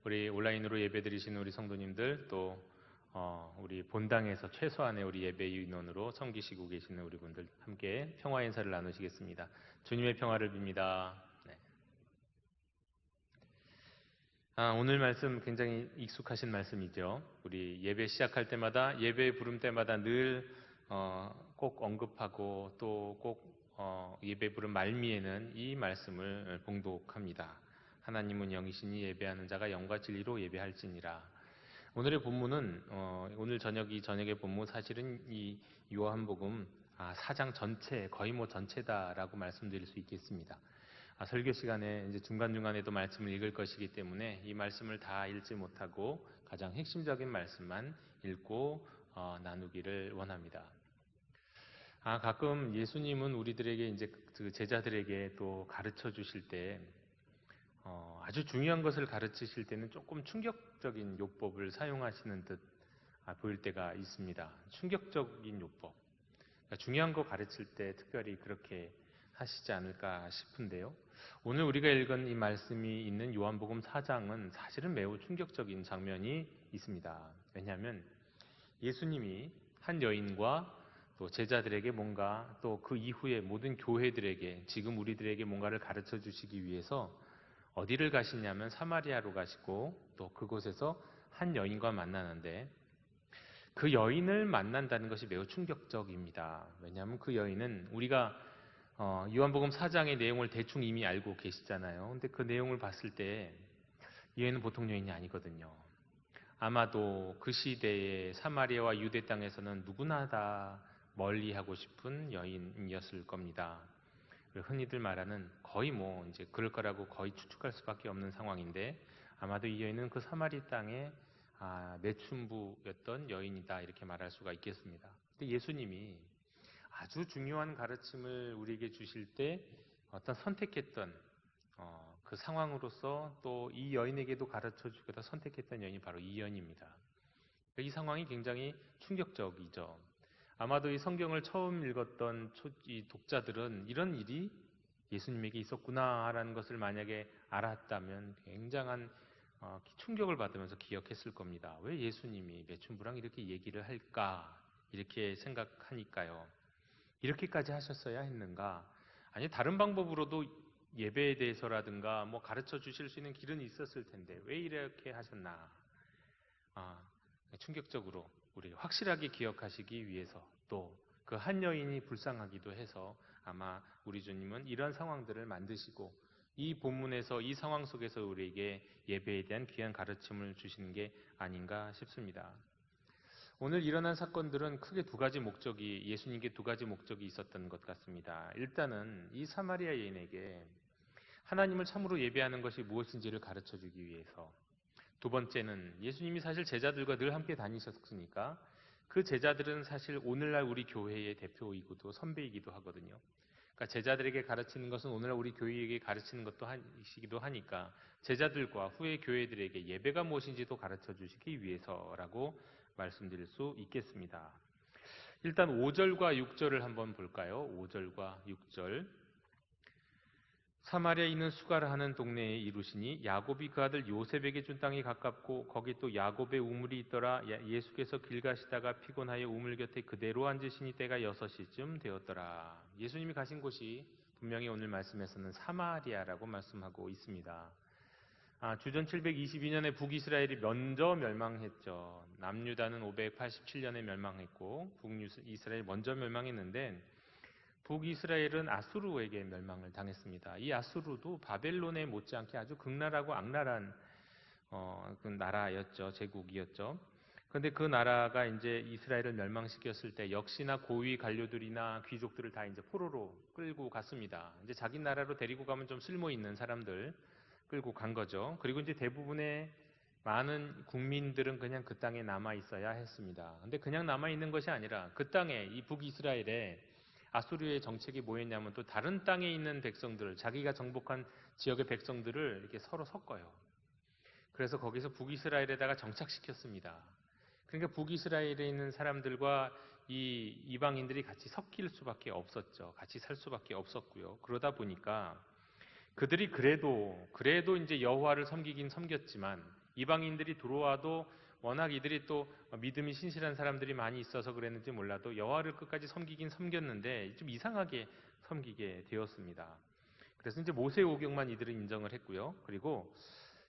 우리 온라인으로 예배드리시는 우리 성도님들, 또 우리 본당에서 최소한의 우리 예배 인원으로 섬기시고 계시는 우리 분들 함께 평화 인사를 나누시겠습니다. 주님의 평화를 빕니다. 네. 오늘 말씀 굉장히 익숙하신 말씀이죠. 우리 예배 시작할 때마다, 예배 부름 때마다 늘 꼭 언급하고 또 꼭 예배 부름 말미에는 이 말씀을 봉독합니다. 하나님은 영이시니 예배하는 자가 영과 진리로 예배할지니라. 오늘의 본문은 오늘 저녁의 본문, 사실은 이 요한복음 4장 전체, 거의 전체다라고 말씀드릴 수 있겠습니다. 설교 시간에 이제 중간중간에도 말씀을 읽을 것이기 때문에 이 말씀을 다 읽지 못하고 가장 핵심적인 말씀만 읽고 나누기를 원합니다. 가끔 예수님은 우리들에게 이제 그 제자들에게 또 가르쳐 주실 때 아주 중요한 것을 가르치실 때는 조금 충격적인 요법을 사용하시는 듯 보일 때가 있습니다. 충격적인 요법. 그러니까 중요한 거 가르칠 때 특별히 그렇게 하시지 않을까 싶은데요. 오늘 우리가 읽은 이 말씀이 있는 요한복음 4장은 사실은 매우 충격적인 장면이 있습니다. 왜냐하면 예수님이 한 여인과 또 제자들에게 뭔가, 또 그 이후에 모든 교회들에게, 지금 우리들에게 뭔가를 가르쳐 주시기 위해서 어디를 가시냐면 사마리아로 가시고, 또 그곳에서 한 여인과 만나는데 그 여인을 만난다는 것이 매우 충격적입니다. 왜냐하면 그 여인은 우리가 요한복음 4장의 내용을 대충 이미 알고 계시잖아요. 근데 그 내용을 봤을 때 이 여인은 보통 여인이 아니거든요. 아마도 그 시대의 사마리아와 유대 땅에서는 누구나 다 멀리하고 싶은 여인이었을 겁니다. 흔히들 말하는, 거의 이제 그럴 거라고 거의 추측할 수밖에 없는 상황인데, 아마도 이 여인은 그 사마리 땅의 매춘부였던 여인이다, 이렇게 말할 수가 있겠습니다. 근데 예수님이 아주 중요한 가르침을 우리에게 주실 때 어떤 선택했던 그 상황으로서 또 이 여인에게도 가르쳐 주고자 선택했던 여인이 바로 이 여인입니다. 이 상황이 굉장히 충격적이죠. 아마도 이 성경을 처음 읽었던 이 독자들은 이런 일이 예수님에게 있었구나라는 것을 만약에 알았다면 굉장한 충격을 받으면서 기억했을 겁니다. 왜 예수님이 매춘부랑 이렇게 얘기를 할까? 이렇게 생각하니까요. 이렇게까지 하셨어야 했는가? 아니, 다른 방법으로도 예배에 대해서라든가 가르쳐 주실 수 있는 길은 있었을 텐데 왜 이렇게 하셨나? 충격적으로 우리 확실하게 기억하시기 위해서, 또 그 한 여인이 불쌍하기도 해서 아마 우리 주님은 이런 상황들을 만드시고 이 본문에서 이 상황 속에서 우리에게 예배에 대한 귀한 가르침을 주시는 게 아닌가 싶습니다. 오늘 일어난 사건들은 크게 예수님께 두 가지 목적이 있었던 것 같습니다. 일단은 이 사마리아 여인에게 하나님을 참으로 예배하는 것이 무엇인지를 가르쳐 주기 위해서, 두 번째는 예수님이 사실 제자들과 늘 함께 다니셨으니까 그 제자들은 사실 오늘날 우리 교회의 대표이기도 선배이기도 하거든요. 그러니까 제자들에게 가르치는 것은 오늘날 우리 교회에게 가르치는 것이기도 하니까 제자들과 후에 교회들에게 예배가 무엇인지도 가르쳐 주시기 위해서라고 말씀드릴 수 있겠습니다. 일단 5절과 6절을 한번 볼까요? 5절과 6절. 사마리아에 있는 수가라 하는 동네에 이르시니 야곱이 그 아들 요셉에게 준 땅이 가깝고 거기 또 야곱의 우물이 있더라. 예수께서 길 가시다가 피곤하여 우물 곁에 그대로 앉으시니 때가 6시쯤 되었더라. 예수님이 가신 곳이 분명히 오늘 말씀에서는 사마리아라고 말씀하고 있습니다. 주전 722년에 북이스라엘이 먼저 멸망했죠. 남유다는 587년에 멸망했고 북이스라엘이 먼저 멸망했는데 북이스라엘은 아수르에게 멸망을 당했습니다. 이 아수르도 바벨론에 못지않게 아주 극랄하고 악랄한 그 나라였죠. 제국이었죠. 그런데 그 나라가 이제 이스라엘을 멸망시켰을 때 역시나 고위 관료들이나 귀족들을 다 이제 포로로 끌고 갔습니다. 이제 자기 나라로 데리고 가면 좀 쓸모 있는 사람들 끌고 간 거죠. 그리고 이제 대부분의 많은 국민들은 그냥 그 땅에 남아 있어야 했습니다. 근데 그냥 남아 있는 것이 아니라 그 땅에, 이 북이스라엘에 아수르의 정책이 뭐였냐면 또 다른 땅에 있는 백성들을, 자기가 정복한 지역의 백성들을 이렇게 서로 섞어요. 그래서 거기서 북이스라엘에다가 정착시켰습니다. 그러니까 북이스라엘에 있는 사람들과 이 이방인들이 같이 섞일 수밖에 없었죠. 같이 살 수밖에 없었고요. 그러다 보니까 그들이 그래도 이제 여호와를 섬기긴 섬겼지만 이방인들이 들어와도 워낙 이들이 또 믿음이 신실한 사람들이 많이 있어서 그랬는지 몰라도 여호와를 끝까지 섬기긴 섬겼는데 좀 이상하게 섬기게 되었습니다. 그래서 이제 모세 오경만 이들은 인정을 했고요. 그리고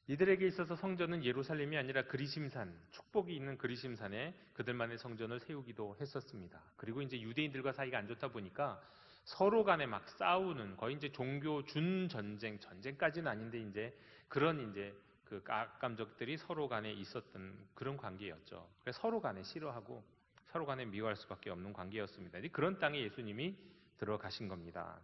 이들에게 있어서 성전은 예루살렘이 아니라 그리심산, 축복이 있는 그리심산에 그들만의 성전을 세우기도 했었습니다. 그리고 이제 유대인들과 사이가 안 좋다 보니까 서로 간에 막 싸우는 거의 이제 종교 전쟁까지는 아닌데 이제 그런 이제 그 악감정들이 서로 간에 있었던 그런 관계였죠. 그래서 서로 간에 싫어하고 서로 간에 미워할 수밖에 없는 관계였습니다. 그런 땅에 예수님이 들어가신 겁니다.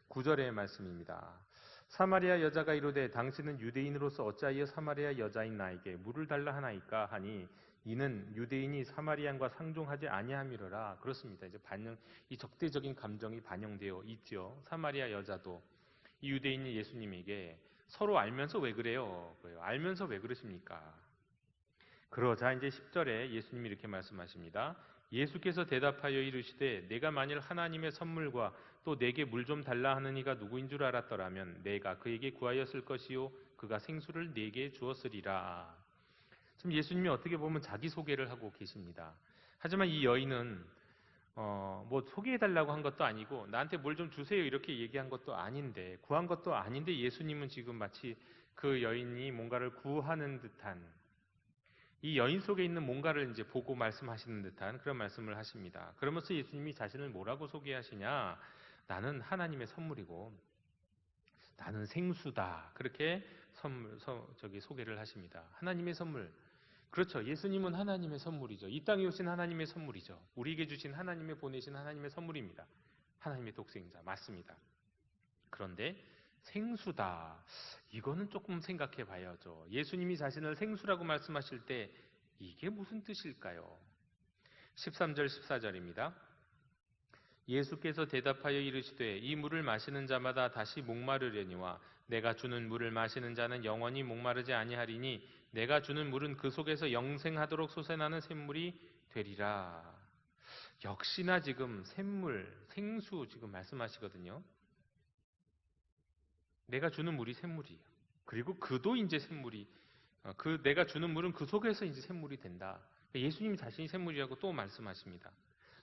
9절의 말씀입니다. 사마리아 여자가 이르되 당신은 유대인으로서 어찌하여 사마리아 여자인 나에게 물을 달라 하나이까 하니 이는 유대인이 사마리안과 상종하지 아니함이로라. 그렇습니다. 이제 이 적대적인 감정이 반영되어 있죠. 사마리아 여자도 이 유대인이 예수님에게 서로 알면서 왜 그래요? 알면서 왜 그러십니까? 그러자 이제 10절에 예수님이 이렇게 말씀하십니다. 예수께서 대답하여 이르시되 내가 만일 하나님의 선물과 또 내게 물 좀 달라 하는 이가 누구인 줄 알았더라면 내가 그에게 구하였을 것이요 그가 생수를 내게 주었으리라. 지금 예수님이 어떻게 보면 자기 소개를 하고 계십니다. 하지만 이 여인은 뭐 소개해달라고 한 것도 아니고 나한테 뭘 좀 주세요 이렇게 얘기한 것도 아닌데 구한 것도 아닌데 예수님은 지금 마치 그 여인이 뭔가를 구하는 듯한 이 여인 속에 있는 뭔가를 이제 보고 말씀하시는 듯한 그런 말씀을 하십니다. 그러면서 예수님이 자신을 뭐라고 소개하시냐? 나는 하나님의 선물이고 나는 생수다. 그렇게 소개를 하십니다. 하나님의 선물. 그렇죠. 예수님은 하나님의 선물이죠. 이 땅에 오신 하나님의 선물이죠. 우리에게 주신 하나님의 보내신 하나님의 선물입니다. 하나님의 독생자. 맞습니다. 그런데 생수다. 이거는 조금 생각해 봐야죠. 예수님이 자신을 생수라고 말씀하실 때 이게 무슨 뜻일까요? 13절 14절입니다. 예수께서 대답하여 이르시되 이 물을 마시는 자마다 다시 목마르려니와 내가 주는 물을 마시는 자는 영원히 목마르지 아니하리니 내가 주는 물은 그 속에서 영생하도록 솟아나는 샘물이 되리라. 역시나 지금 샘물, 생수 지금 말씀하시거든요. 내가 주는 물이 샘물이에요. 그리고 그도 이제 샘물이 내가 주는 물은 그 속에서 이제 샘물이 된다. 예수님이 자신이 샘물이라고 또 말씀하십니다.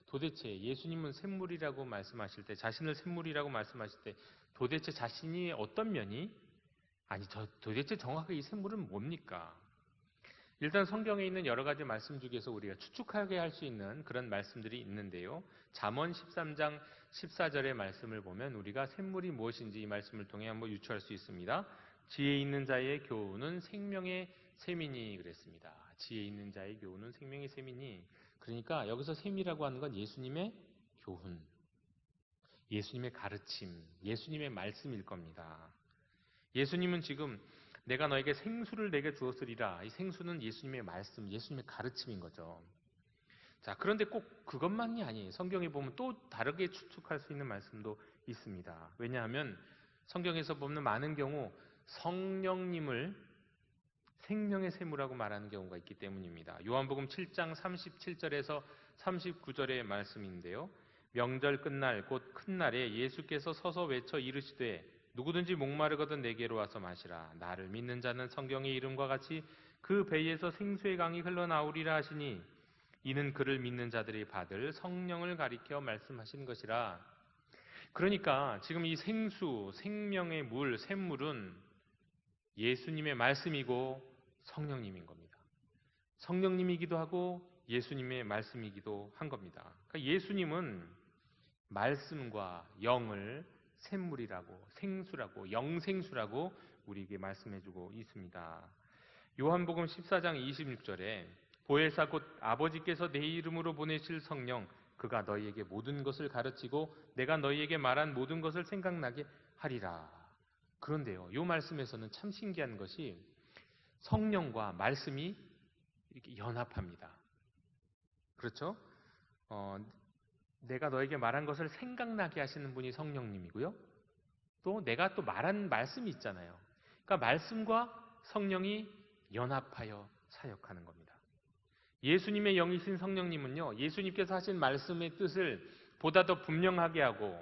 도대체 예수님은 샘물이라고 말씀하실 때 자신을 샘물이라고 말씀하실 때 도대체 자신이 어떤 면이 도대체 정확하게 이 샘물은 뭡니까? 일단 성경에 있는 여러 가지 말씀 중에서 우리가 추측하게 할 수 있는 그런 말씀들이 있는데요. 잠언 13장 14절의 말씀을 보면 우리가 샘물이 무엇인지 이 말씀을 통해 한번 유추할 수 있습니다. 지혜 있는 자의 교훈은 생명의 샘이니 그랬습니다. 지혜 있는 자의 교훈은 생명의 샘이니 그러니까 여기서 샘이라고 하는 건 예수님의 교훈, 예수님의 가르침, 예수님의 말씀일 겁니다. 예수님은 지금 내가 너에게 생수를 내게 주었으리라. 이 생수는 예수님의 말씀, 예수님의 가르침인 거죠. 자, 그런데 꼭 그것만이 아니에요. 성경에 보면 또 다르게 추측할 수 있는 말씀도 있습니다. 왜냐하면 성경에서 보면 많은 경우 성령님을 생명의 샘이라고 말하는 경우가 있기 때문입니다. 요한복음 7장 37절에서 39절의 말씀인데요. 명절 끝날 곧 큰 날에 예수께서 서서 외쳐 이르시되 누구든지 목마르거든 내게로 와서 마시라. 나를 믿는 자는 성경의 이름과 같이 그 배에서 생수의 강이 흘러나오리라 하시니 이는 그를 믿는 자들이 받을 성령을 가리켜 말씀하신 것이라. 그러니까 지금 이 생수, 생명의 물, 샘물은 예수님의 말씀이고 성령님인 겁니다. 성령님이기도 하고 예수님의 말씀이기도 한 겁니다. 그러니까 예수님은 말씀과 영을 샘물이라고, 생수라고, 영생수라고 우리에게 말씀해주고 있습니다. 요한복음 14장 26절에 보혜사 곧 아버지께서 내 이름으로 보내실 성령 그가 너희에게 모든 것을 가르치고 내가 너희에게 말한 모든 것을 생각나게 하리라. 그런데요, 이 말씀에서는 참 신기한 것이 성령과 말씀이 이렇게 연합합니다. 그렇죠? 내가 너에게 말한 것을 생각나게 하시는 분이 성령님이고요. 또 내가 또 말한 말씀이 있잖아요. 그러니까 말씀과 성령이 연합하여 사역하는 겁니다. 예수님의 영이신 성령님은요, 예수님께서 하신 말씀의 뜻을 보다 더 분명하게 하고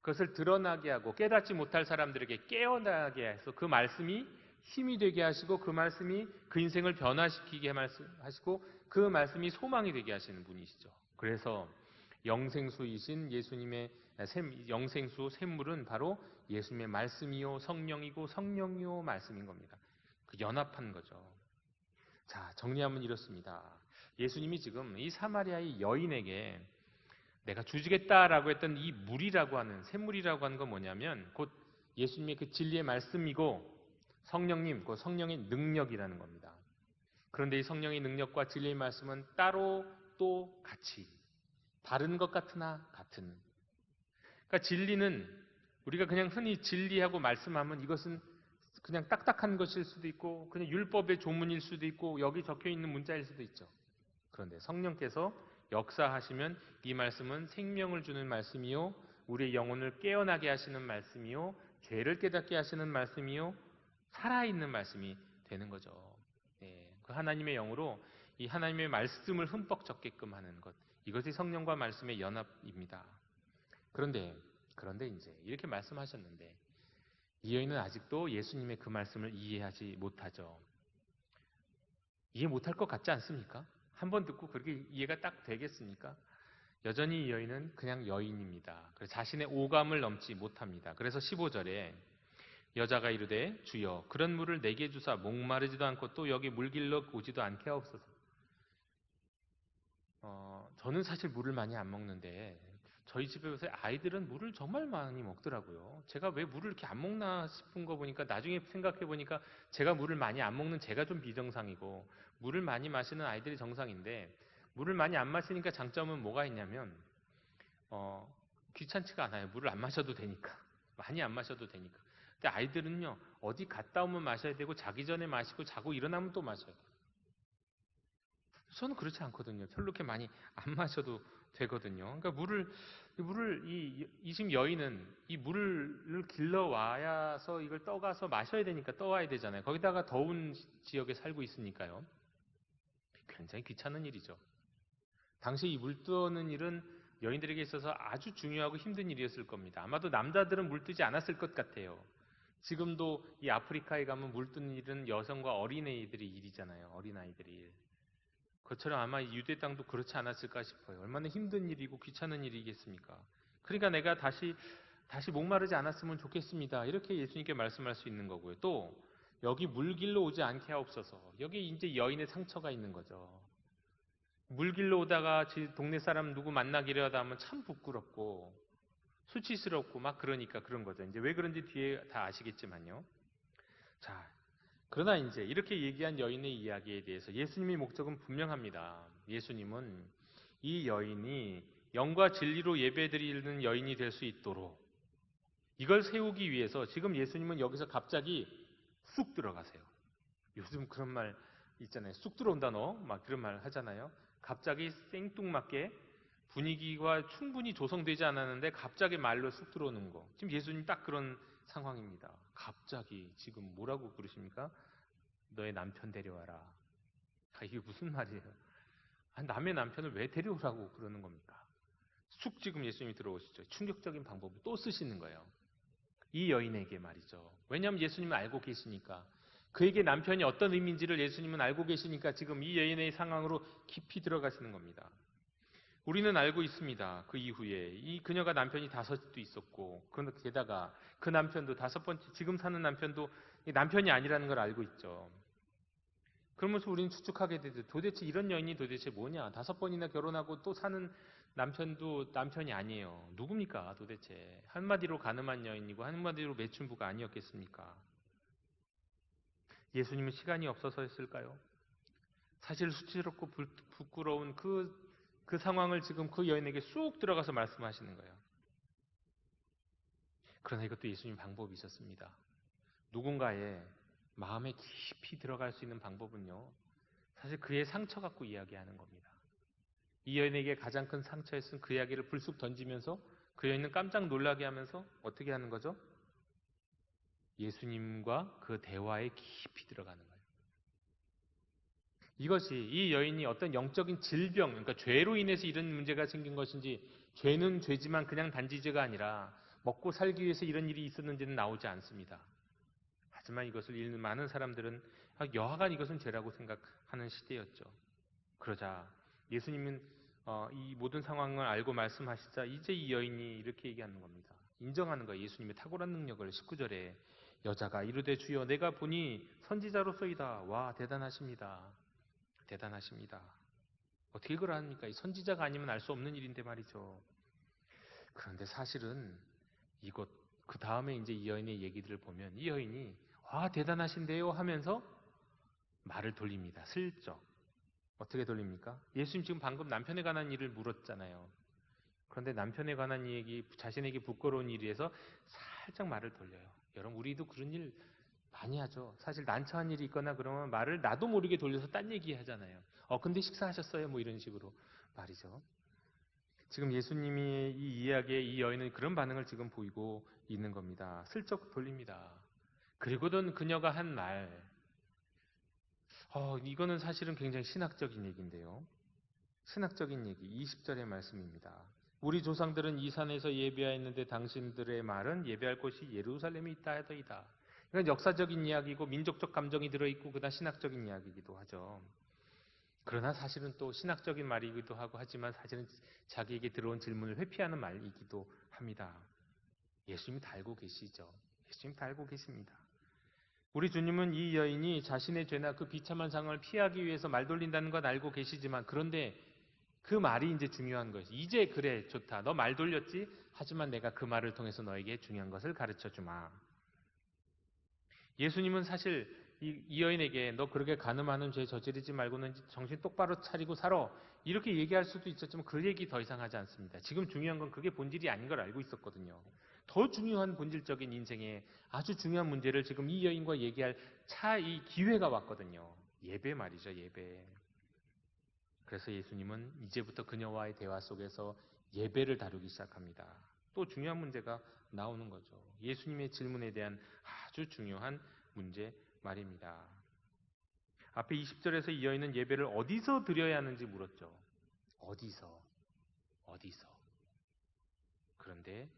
그것을 드러나게 하고 깨닫지 못할 사람들에게 깨어나게 해서 그 말씀이 힘이 되게 하시고 그 말씀이 그 인생을 변화시키게 하시고 그 말씀이 소망이 되게 하시는 분이시죠. 그래서 영생수이신 예수님의 영생수 샘물은 바로 예수님의 말씀이요 성령이고 성령이요 말씀인 겁니다. 그 연합한 거죠. 자, 정리하면 이렇습니다. 예수님이 지금 이 사마리아의 여인에게 내가 주시겠다라고 했던 이 물이라고 하는 샘물이라고 하는 건 뭐냐면 곧 예수님의 그 진리의 말씀이고 성령님, 그 성령의 능력이라는 겁니다. 그런데 이 성령의 능력과 진리의 말씀은 따로 또 같이 다른 것 같으나 같은. 그러니까 진리는 우리가 그냥 흔히 진리하고 말씀하면 이것은 그냥 딱딱한 것일 수도 있고 그냥 율법의 조문일 수도 있고 여기 적혀 있는 문자일 수도 있죠. 그런데 성령께서 역사하시면 이 말씀은 생명을 주는 말씀이요 우리의 영혼을 깨어나게 하시는 말씀이요 죄를 깨닫게 하시는 말씀이요 살아있는 말씀이 되는 거죠. 그 하나님의 영으로 이 하나님의 말씀을 흠뻑 적게끔 하는 것, 이것이 성령과 말씀의 연합입니다. 그런데 이제 이렇게 말씀하셨는데 이 여인은 아직도 예수님의 그 말씀을 이해하지 못하죠. 이해 못할 것 같지 않습니까? 한 번 듣고 그렇게 이해가 딱 되겠습니까? 여전히 이 여인은 그냥 여인입니다. 그래서 자신의 오감을 넘지 못합니다. 그래서 15절에 여자가 이르되 주여 그런 물을 내게 주사 목마르지도 않고 또 여기 물길로 오지도 않게 하옵소서. 저는 사실 물을 많이 안 먹는데 저희 집에 요새 아이들은 물을 정말 많이 먹더라고요. 제가 왜 물을 이렇게 안 먹나 싶은 거 보니까 나중에 생각해 보니까 제가 물을 많이 안 먹는 제가 좀 비정상이고 물을 많이 마시는 아이들이 정상인데 물을 많이 안 마시니까 장점은 뭐가 있냐면 귀찮지가 않아요. 물을 안 마셔도 되니까. 많이 안 마셔도 되니까. 근데 아이들은요. 어디 갔다 오면 마셔야 되고 자기 전에 마시고 자고 일어나면 또 마셔야 돼요. 저는 그렇지 않거든요. 별로 그렇게 많이 안 마셔도 되거든요. 그러니까 이 지금 여인은 이 물을 길러 와서 이걸 떠가서 마셔야 되니까 떠와야 되잖아요. 거기다가 더운 지역에 살고 있으니까요. 굉장히 귀찮은 일이죠. 당시 이 물 떠는 일은 여인들에게 있어서 아주 중요하고 힘든 일이었을 겁니다. 아마도 남자들은 물 뜨지 않았을 것 같아요. 지금도 이 아프리카에 가면 물 뜨는 일은 여성과 어린애들이 일이잖아요. 어린아이들이. 그것처럼 아마 유대 땅도 그렇지 않았을까 싶어요. 얼마나 힘든 일이고 귀찮은 일이겠습니까? 그러니까 내가 다시 목마르지 않았으면 좋겠습니다. 이렇게 예수님께 말씀할 수 있는 거고요. 또 여기 물길로 오지 않게 하옵소서. 여기 이제 여인의 상처가 있는 거죠. 물길로 오다가 동네 사람 누구 만나기를 하다 하면 참 부끄럽고 수치스럽고 막 그러니까 그런 거죠. 이제 왜 그런지 뒤에 다 아시겠지만요. 자, 그러나 이제 이렇게 얘기한 여인의 이야기에 대해서 예수님의 목적은 분명합니다. 예수님은 이 여인이 영과 진리로 예배드리는 여인이 될 수 있도록 이걸 세우기 위해서 지금 예수님은 여기서 갑자기 쑥 들어가세요. 요즘 그런 말 있잖아요. 쑥 들어온다 너 막 그런 말 하잖아요. 갑자기 생뚱맞게 분위기가 충분히 조성되지 않았는데 갑자기 말로 쑥 들어오는 거. 지금 예수님 딱 그런 상황입니다. 갑자기 지금 뭐라고 그러십니까? 너의 남편 데려와라. 이게 무슨 말이에요? 남의 남편을 왜 데려오라고 그러는 겁니까? 쑥 지금 예수님이 들어오시죠. 충격적인 방법을 또 쓰시는 거예요. 이 여인에게 말이죠. 왜냐하면 예수님은 알고 계시니까. 그에게 남편이 어떤 의미인지를 예수님은 알고 계시니까 지금 이 여인의 상황으로 깊이 들어가시는 겁니다. 우리는 알고 있습니다. 그 이후에 이 그녀가 남편이 5도 있었고 게다가 그 남편도 5번째 지금 사는 남편도 남편이 아니라는 걸 알고 있죠. 그러면서 우리는 추측하게 되죠. 도대체 이런 여인이 도대체 뭐냐? 5번이나 결혼하고 또 사는 남편도 남편이 아니에요. 누굽니까 도대체? 한마디로 가늠한 여인이고 한마디로 매춘부가 아니었겠습니까? 예수님은 시간이 없어서였을까요? 사실 수치스럽고 부끄러운 그 상황을 지금 그 여인에게 쑥 들어가서 말씀하시는 거예요. 그러나 이것도 예수님 방법이 있었습니다. 누군가의 마음에 깊이 들어갈 수 있는 방법은요. 사실 그의 상처 갖고 이야기하는 겁니다. 이 여인에게 가장 큰 상처였은 그 이야기를 불쑥 던지면서 그 여인은 깜짝 놀라게 하면서 어떻게 하는 거죠? 예수님과 그 대화에 깊이 들어가는 거예요. 이것이 이 여인이 어떤 영적인 질병, 그러니까 죄로 인해서 이런 문제가 생긴 것인지 죄는 죄지만 그냥 단지 죄가 아니라 먹고 살기 위해서 이런 일이 있었는지는 나오지 않습니다. 하지만 이것을 읽는 많은 사람들은 여하간 이것은 죄라고 생각하는 시대였죠. 그러자 예수님은 이 모든 상황을 알고 말씀하시자 이제 이 여인이 이렇게 얘기하는 겁니다. 인정하는 거예요. 예수님의 탁월한 능력을. 19절에 여자가 이르되 주여 내가 보니 선지자로소이다. 와, 대단하십니다. 대단하십니다. 어떻게 그걸 합니까? 이 선지자가 아니면 알 수 없는 일인데 말이죠. 그런데 사실은 이것 그 다음에 이제 이 여인의 얘기들을 보면 이 여인이 와, 대단하신데요 하면서 말을 돌립니다. 슬쩍. 어떻게 돌립니까? 예수님 지금 방금 남편에 관한 일을 물었잖아요. 그런데 남편에 관한 얘기, 자신에게 부끄러운 일이라서 살짝 말을 돌려요. 여러분, 우리도 그런 일 많이 하죠. 사실 난처한 일이 있거나 그러면 말을 나도 모르게 돌려서 딴 얘기 하잖아요. 근데 식사하셨어요? 뭐 이런 식으로 말이죠. 지금 예수님이 이 이야기에 이 여인은 그런 반응을 지금 보이고 있는 겁니다. 슬쩍 돌립니다. 그리고는 그녀가 한 말, 이거는 사실은 굉장히 신학적인 얘기인데요. 신학적인 얘기, 20절의 말씀입니다. 우리 조상들은 이 산에서 예배하였는데 당신들의 말은 예배할 곳이 예루살렘에 있다 하더이다. 이건 역사적인 이야기고 민족적 감정이 들어있고 그다음 신학적인 이야기이기도 하죠. 그러나 사실은 또 신학적인 말이기도 하고 하지만 사실은 자기에게 들어온 질문을 회피하는 말이기도 합니다. 예수님이 다 알고 계시죠. 예수님이 다 알고 계십니다. 우리 주님은 이 여인이 자신의 죄나 그 비참한 상황을 피하기 위해서 말 돌린다는 건 알고 계시지만 그런데 그 말이 이제 중요한 거예요. 이제 그래 좋다. 너 말 돌렸지? 하지만 내가 그 말을 통해서 너에게 중요한 것을 가르쳐 주마. 예수님은 사실 이 여인에게 너 그렇게 간음하는 죄 저지르지 말고는 정신 똑바로 차리고 살아. 이렇게 얘기할 수도 있었지만 그 얘기 더 이상 하지 않습니다. 지금 중요한 건 그게 본질이 아닌 걸 알고 있었거든요. 더 중요한 본질적인 인생에 아주 중요한 문제를 지금 이 여인과 얘기할 이 기회가 왔거든요. 예배 말이죠, 예배. 그래서 예수님은 이제부터 그녀와의 대화 속에서 예배를 다루기 시작합니다. 또 중요한 문제가 나오는 거죠. 예수님의 질문에 대한 아주 중요한 문제 말입니다. 앞에 20절에서 이 여인은 예배를 어디서 드려야 하는지 물었죠. 어디서? 그런데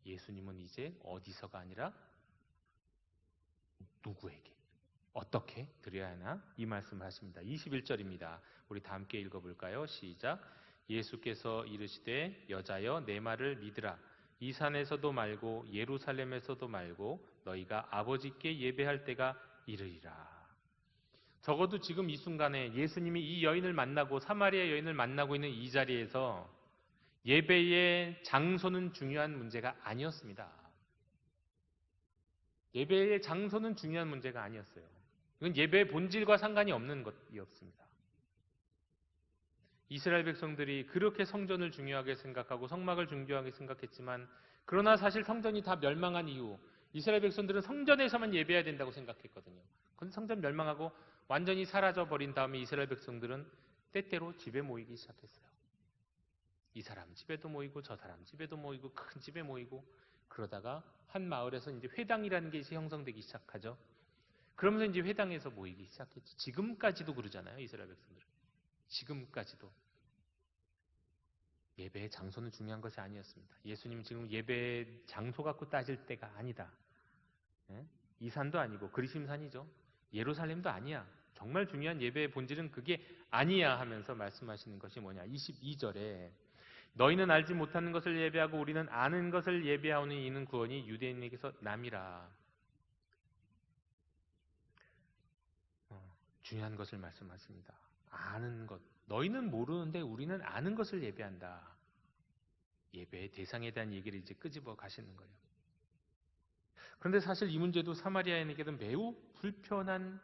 예수님은 이제 어디서가 아니라 누구에게? 어떻게 드려야 하나? 이 말씀을 하십니다. 21절입니다. 우리 다 함께 읽어볼까요? 시작. 예수께서 이르시되 여자여 내 말을 믿으라. 이 산에서도 말고 예루살렘에서도 말고 너희가 아버지께 예배할 때가 이르리라. 적어도 지금 이 순간에 예수님이 이 여인을 만나고 사마리아 여인을 만나고 있는 이 자리에서 예배의 장소는 중요한 문제가 아니었습니다. 예배의 장소는 중요한 문제가 아니었어요. 이건 예배의 본질과 상관이 없는 것이었습니다. 이스라엘 백성들이 그렇게 성전을 중요하게 생각하고 성막을 중요하게 생각했지만 그러나 사실 성전이 다 멸망한 이후 이스라엘 백성들은 성전에서만 예배해야 된다고 생각했거든요. 그런데 성전 멸망하고 완전히 사라져버린 다음에 이스라엘 백성들은 때때로 집에 모이기 시작했어요. 이 사람 집에도 모이고 저 사람 집에도 모이고 큰 집에 모이고 그러다가 한 마을에서 이제 회당이라는 게 이제 형성되기 시작하죠. 그러면서 이제 회당에서 모이기 시작했죠. 지금까지도 그러잖아요, 이스라엘 백성들은. 지금까지도. 예배의 장소는 중요한 것이 아니었습니다. 예수님은 지금 예배의 장소 갖고 따질 때가 아니다. 이 산도 아니고 그리심산이죠. 예루살렘도 아니야. 정말 중요한 예배의 본질은 그게 아니야 하면서 말씀하시는 것이 뭐냐. 22절에 너희는 알지 못하는 것을 예배하고 우리는 아는 것을 예배하오니 이는 구원이 유대인에게서 남이라. 중요한 것을 말씀하십니다. 아는 것. 너희는 모르는데 우리는 아는 것을 예배한다. 예배의 대상에 대한 얘기를 이제 끄집어 가시는 거예요. 그런데 사실 이 문제도 사마리아인에게는 매우 불편한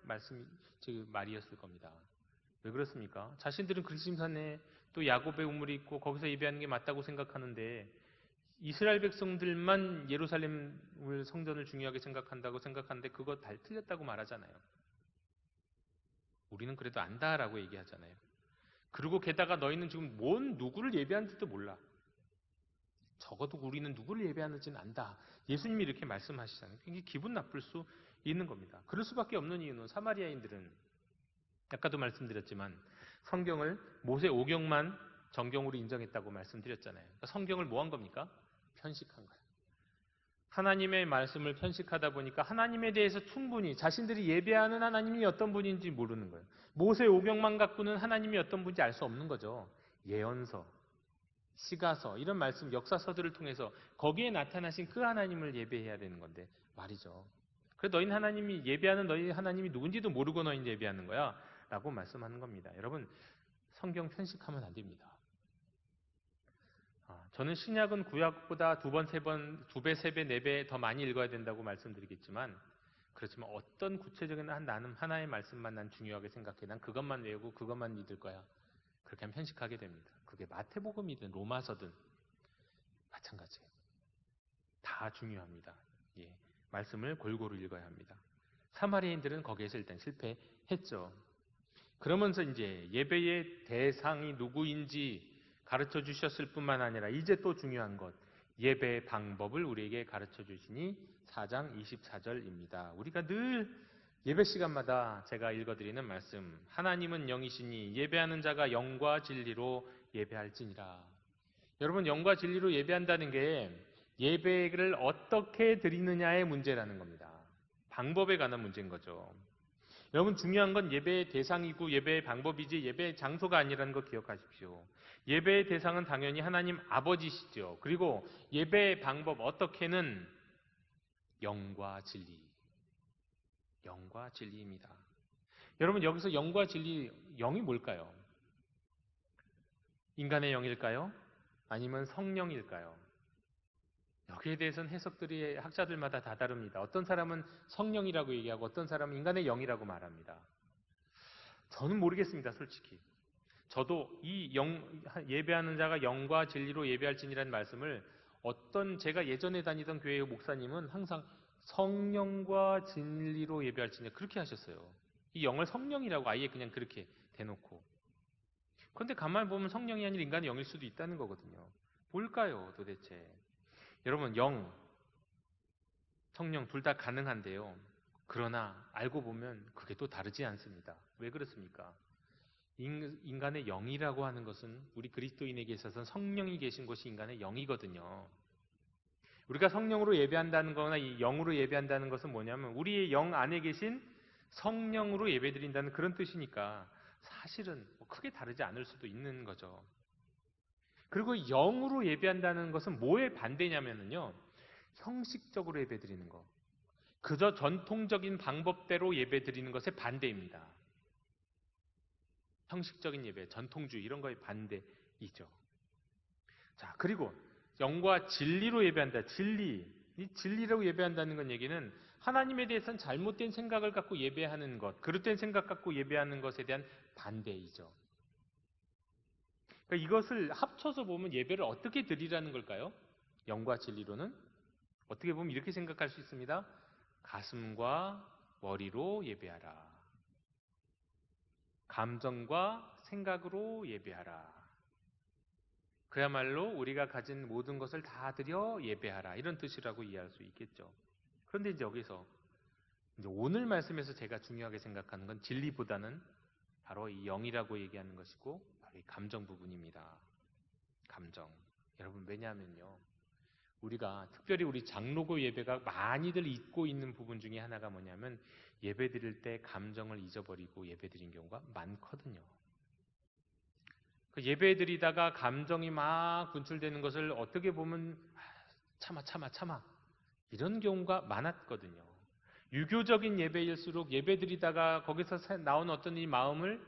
말이었을 겁니다. 왜 그렇습니까? 자신들은 그리심산에 또 야곱의 우물이 있고 거기서 예배하는 게 맞다고 생각하는데 이스라엘 백성들만 예루살렘을 성전을 중요하게 생각하는데 그거 다 틀렸다고 말하잖아요. 우리는 그래도 안다라고 얘기하잖아요. 그리고 게다가 너희는 지금 누구를 예배하는지도 몰라. 적어도 우리는 누구를 예배하는지는 안다. 예수님이 이렇게 말씀하시잖아요. 굉장히 기분 나쁠 수 있는 겁니다. 그럴 수밖에 없는 이유는 사마리아인들은 아까도 말씀드렸지만 성경을 모세 5경만 정경으로 인정했다고 말씀드렸잖아요. 그러니까 성경을 뭐 한 겁니까? 편식한 거예요. 하나님의 말씀을 편식하다 보니까 하나님에 대해서 충분히 자신들이 예배하는 하나님이 어떤 분인지 모르는 거예요. 모세 오경만 갖고는 하나님이 어떤 분인지 알 수 없는 거죠. 예언서, 시가서 이런 말씀 역사서들을 통해서 거기에 나타나신 그 하나님을 예배해야 되는 건데 말이죠. 그래서 너희는 하나님이 예배하는 너희 하나님이 누군지도 모르고 너희는 예배하는 거야 라고 말씀하는 겁니다. 여러분 성경 편식하면 안 됩니다. 저는 신약은 구약보다 두 배, 세 배, 네 배 더 많이 읽어야 된다고 말씀드리겠지만 그렇지만 어떤 구체적인 나는 하나의 말씀만 난 중요하게 생각해. 난 그것만 외우고 그것만 믿을 거야. 그렇게 하면 편식하게 됩니다. 그게 마태복음이든 로마서든 마찬가지예요. 다 중요합니다. 예, 말씀을 골고루 읽어야 합니다. 사마리아인들은 거기에서 일단 실패했죠. 그러면서 이제 예배의 대상이 누구인지 가르쳐 주셨을 뿐만 아니라 이제 또 중요한 것 예배의 방법을 우리에게 가르쳐 주시니 4장 24절입니다. 우리가 늘 예배 시간마다 제가 읽어드리는 말씀 하나님은 영이시니 예배하는 자가 영과 진리로 예배할지니라. 여러분 영과 진리로 예배한다는 게 예배를 어떻게 드리느냐의 문제라는 겁니다. 방법에 관한 문제인 거죠. 여러분 중요한 건 예배의 대상이고 예배의 방법이지 예배의 장소가 아니라는 거 기억하십시오. 예배의 대상은 당연히 하나님 아버지시죠. 그리고 예배의 방법 어떻게는 영과 진리, 영과 진리입니다. 여러분 여기서 영과 진리, 영이 뭘까요? 인간의 영일까요? 아니면 성령일까요? 여기에 대해서는 해석들이 학자들마다 다 다릅니다. 어떤 사람은 성령이라고 얘기하고 어떤 사람은 인간의 영이라고 말합니다. 저는 모르겠습니다, 솔직히. 저도 이 예배하는 자가 영과 진리로 예배할지니라는 말씀을 어떤 제가 예전에 다니던 교회의 목사님은 항상 성령과 진리로 예배할지니 그렇게 하셨어요. 이 영을 성령이라고 아예 그냥 그렇게 대놓고. 그런데 가만히 보면 성령이 아닌 인간의 영일 수도 있다는 거거든요. 뭘까요, 도대체? 여러분, 영, 성령 둘 다 가능한데요. 그러나 알고 보면 그게 또 다르지 않습니다. 왜 그렇습니까? 인간의 영이라고 하는 것은 우리 그리스도인에게 있어서는 성령이 계신 것이 인간의 영이거든요. 우리가 성령으로 예배한다는 거나 이 영으로 예배한다는 것은 뭐냐면 우리의 영 안에 계신 성령으로 예배드린다는 그런 뜻이니까 사실은 크게 다르지 않을 수도 있는 거죠. 그리고 영으로 예배한다는 것은 뭐에 반대냐면요. 형식적으로 예배드리는 거. 그저 전통적인 방법대로 예배드리는 것에 반대입니다. 형식적인 예배, 전통주의 이런 거에 반대이죠. 자, 그리고 영과 진리로 예배한다. 진리. 이 진리라고 예배한다는 건 얘기는 하나님에 대해서는 잘못된 생각을 갖고 예배하는 것, 그릇된 생각 갖고 예배하는 것에 대한 반대이죠. 그러니까 이것을 합쳐서 보면 예배를 어떻게 드리라는 걸까요? 영과 진리로는 어떻게 보면 이렇게 생각할 수 있습니다. 가슴과 머리로 예배하라. 감정과 생각으로 예배하라. 그야말로 우리가 가진 모든 것을 다 드려 예배하라. 이런 뜻이라고 이해할 수 있겠죠. 그런데 이제 여기서 이제 오늘 말씀에서 제가 중요하게 생각하는 건 진리보다는 바로 이 영이라고 얘기하는 것이고 바로 이 감정 부분입니다. 감정. 여러분 왜냐하면요. 우리가 특별히 우리 장로교 예배가 많이들 잊고 있는 부분 중에 하나가 뭐냐면 예배 드릴 때 감정을 잊어버리고 예배 드린 경우가 많거든요. 그 예배 드리다가 감정이 막 분출되는 것을 어떻게 보면 참아 이런 경우가 많았거든요. 유교적인 예배일수록 예배 드리다가 거기서 나온 어떤 이 마음을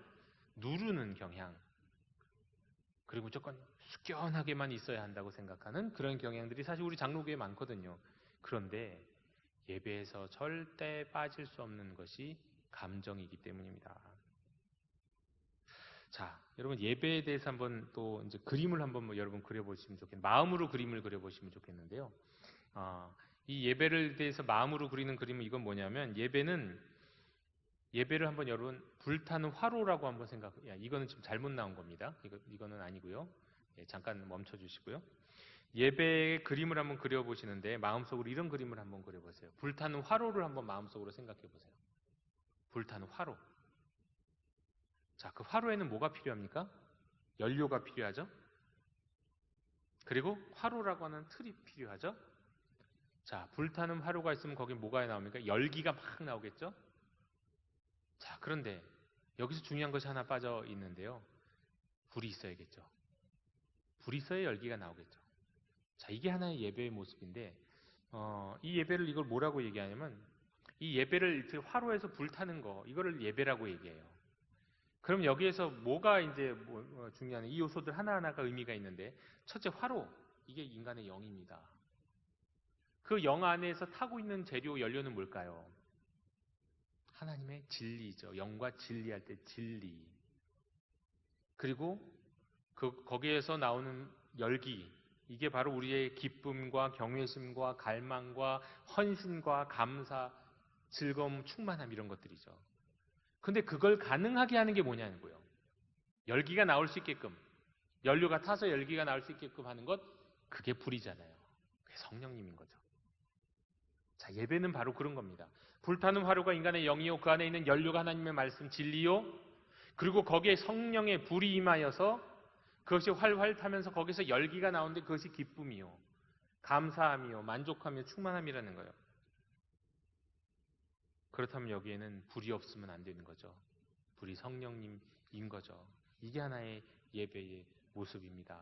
누르는 경향 그리고 무조건 숙연하게만 있어야 한다고 생각하는 그런 경향들이 사실 우리 장로교에 많거든요. 그런데 예배에서 절대 빠질 수 없는 것이 감정이기 때문입니다. 자, 여러분 예배에 대해서 한번 또 이제 그림을 한번 여러분 그려보시면 좋겠는데 마음으로 그림을 그려보시면 좋겠는데요. 이 예배를 대해서 마음으로 그리는 그림은 이건 뭐냐면 예배를 한번 여러분 불타는 화로라고 한번 이거는 지금 잘못 나온 겁니다. 이거는 아니고요. 잠깐 멈춰 주시고요. 예배의 그림을 한번 그려보시는데 마음속으로 이런 그림을 한번 그려보세요. 불타는 화로를 한번 마음속으로 생각해 보세요. 불타는 화로. 자, 그 화로에는 뭐가 필요합니까? 연료가 필요하죠. 그리고 화로라고 하는 틀이 필요하죠. 자, 불타는 화로가 있으면 거기 뭐가 나옵니까? 열기가 막 나오겠죠? 자, 그런데 여기서 중요한 것이 하나 빠져 있는데요. 불이 있어야겠죠. 불이 있어야 열기가 나오겠죠. 자, 이게 하나의 예배의 모습인데, 이 예배를 이걸 뭐라고 얘기하냐면, 이 예배를 화로에서 불타는 거, 이거를 예배라고 얘기해요. 그럼 여기에서 뭐가 이제 중요한 이 요소들 하나하나가 의미가 있는데, 첫째 화로, 이게 인간의 영입니다. 그 영 안에서 타고 있는 재료 연료는 뭘까요? 하나님의 진리죠. 영과 진리할 때 진리. 그리고 거기에서 나오는 열기, 이게 바로 우리의 기쁨과 경외심과 갈망과 헌신과 감사, 즐거움, 충만함 이런 것들이죠. 근데 그걸 가능하게 하는 게 뭐냐고요. 열기가 나올 수 있게끔, 연료가 타서 열기가 나올 수 있게끔 하는 것, 그게 불이잖아요. 그게 성령님인 거죠. 자, 예배는 바로 그런 겁니다. 불타는 화로가 인간의 영이요, 그 안에 있는 연료가 하나님의 말씀 진리요, 그리고 거기에 성령의 불이 임하여서 그것이 활활 타면서 거기서 열기가 나오는데 그것이 기쁨이요, 감사함이요, 만족함이요, 충만함이라는 거예요. 그렇다면 여기에는 불이 없으면 안 되는 거죠. 불이 성령님인 거죠. 이게 하나의 예배의 모습입니다.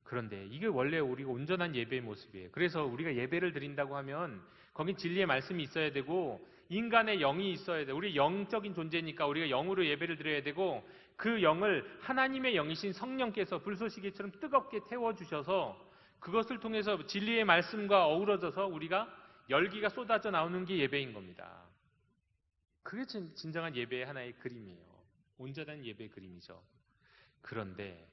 그런데 이게 원래 우리가 온전한 예배의 모습이에요. 그래서 우리가 예배를 드린다고 하면 거긴 진리의 말씀이 있어야 되고 인간의 영이 있어야 돼요. 우리 영적인 존재니까 우리가 영으로 예배를 드려야 되고 그 영을 하나님의 영이신 성령께서 불쏘시개처럼 뜨겁게 태워주셔서 그것을 통해서 진리의 말씀과 어우러져서 우리가 열기가 쏟아져 나오는 게 예배인 겁니다. 그게 진정한 예배의 하나의 그림이에요. 온전한 예배의 그림이죠. 그런데